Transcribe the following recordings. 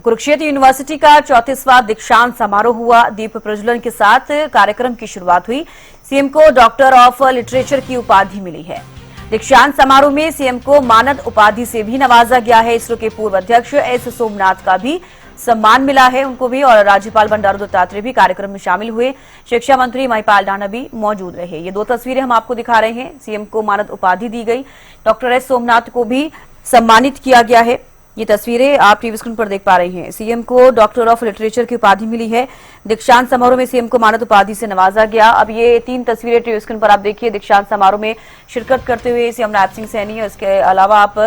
Kurukshetra university का 34वां दीक्षांत समारोह हुआ। दीप प्रज्वलन के साथ कार्यक्रम की शुरुआत हुई। सीएम को डॉक्टर ऑफ लिटरेचर की उपाधि मिली है। दीक्षांत समारोह में सीएम को मानद उपाधि से भी नवाजा गया है। इसरो के पूर्व अध्यक्ष एस सोमनाथ का भी सम्मान मिला है उनको भी, और राज्यपाल बंडारू दत्तात्रेय भी कार्यक्रम में शामिल हुए। शिक्षा मंत्री महिपाल डाना भी मौजूद रहे। ये दो तस्वीरें हम आपको दिखा रहे हैं। सीएम को मानद उपाधि दी गई, डॉक्टर एस सोमनाथ को भी सम्मानित किया गया है। ये तस्वीरें आप टीवी स्क्रीन पर देख पा रहे हैं। सीएम को डॉक्टर ऑफ लिटरेचर की उपाधि मिली है। दीक्षांत समारोह में सीएम को मानद उपाधि से नवाजा गया। अब ये 3 तस्वीरें टीवी स्क्रीन पर आप देखिए। दीक्षांत समारोह में शिरकत करते हुए सीएम नैब सिंह सैनी, इसके अलावा आप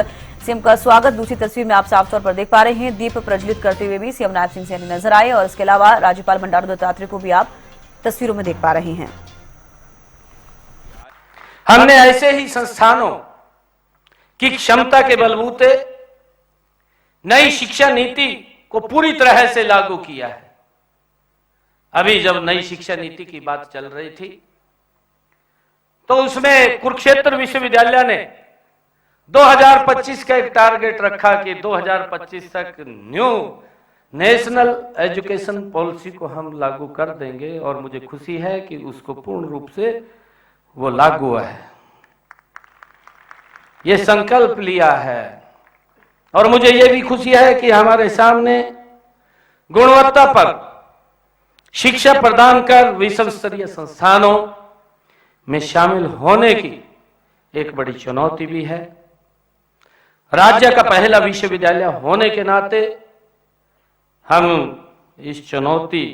सीएम का स्वागत दूसरी तस्वीर में आप साफ तौर पर देख पा रहे हैं। दीप प्रज्वलित करते हुए भी सीएम नैब सिंह सैनी नजर आए, और इसके अलावा राज्यपाल बंडारू दत्तात्रेय को भी आप तस्वीरों में देख पा रहे हैं। हमने ऐसे ही संस्थानों की क्षमता के बलबूते नई शिक्षा नीति को पूरी तरह से लागू किया है। अभी जब नई शिक्षा नीति की बात चल रही थी तो उसमें कुरुक्षेत्र विश्वविद्यालय ने 2025 का एक टारगेट रखा कि 2025 तक न्यू नेशनल एजुकेशन पॉलिसी को हम लागू कर देंगे, और मुझे खुशी है कि उसको पूर्ण रूप से वो लागू हुआ है। ये संकल्प लिया है, और मुझे ये भी खुशी है कि हमारे सामने गुणवत्ता पर शिक्षा प्रदान कर विश्व स्तरीय संस्थानों में शामिल होने की एक बड़ी चुनौती भी है। राज्य का पहला विश्वविद्यालय होने के नाते हम इस चुनौती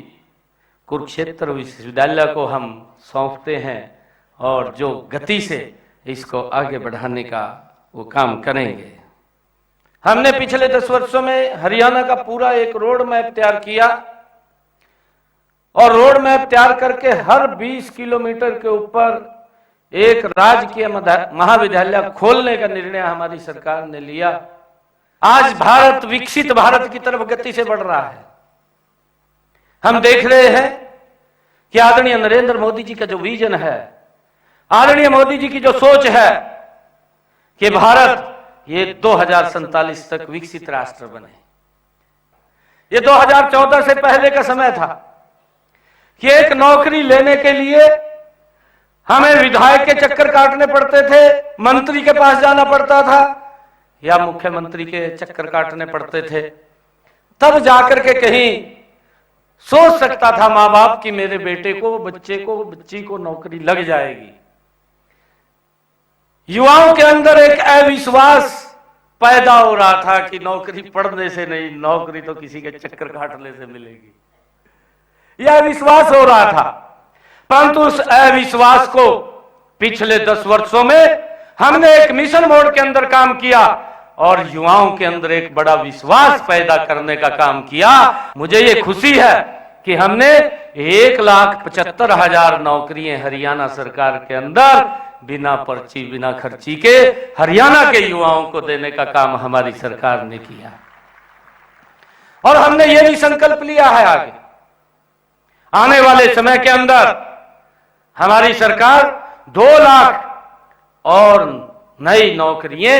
कुरुक्षेत्र विश्वविद्यालय को हम सौंपते हैं, और जो गति से इसको आगे बढ़ाने का वो काम करेंगे। हमने पिछले 10 वर्षों में हरियाणा का पूरा एक रोड मैप तैयार किया, और रोड मैप तैयार करके हर 20 किलोमीटर के ऊपर एक राजकीय महाविद्यालय खोलने का निर्णय हमारी सरकार ने लिया। आज भारत विकसित भारत की तरफ गति से बढ़ रहा है। हम देख रहे हैं कि आदरणीय नरेंद्र मोदी जी का जो विजन है, आदरणीय मोदी जी की जो सोच है कि भारत ये 2047 तक विकसित राष्ट्र बने। ये 2014 से पहले का समय था कि एक नौकरी लेने के लिए हमें विधायक के चक्कर काटने पड़ते थे, मंत्री के पास जाना पड़ता था, या मुख्यमंत्री के चक्कर काटने पड़ते थे, तब जाकर के कहीं सोच सकता था मां बाप कि मेरे बेटे को, बच्चे को, बच्ची को नौकरी लग जाएगी। युवाओं के अंदर एक अविश्वास पैदा हो रहा था कि नौकरी पढ़ने से नहीं, नौकरी तो किसी के चक्कर काटने से मिलेगी। यह विश्वास हो रहा था, परंतु उस अविश्वास को पिछले 10 वर्षों में हमने एक मिशन मोड के अंदर काम किया, और युवाओं के अंदर एक बड़ा विश्वास पैदा करने का काम किया। मुझे ये खुशी है कि हमने 1,75,000 नौकरियां हरियाणा सरकार के अंदर बिना पर्ची, बिना खर्ची के हरियाणा के युवाओं को देने का काम हमारी सरकार ने किया। और हमने ये भी संकल्प लिया है आगे आने वाले समय के अंदर हमारी सरकार 2 लाख और नई नौकरियां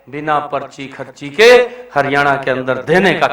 बिना पर्ची खर्ची के हरियाणा के अंदर देने का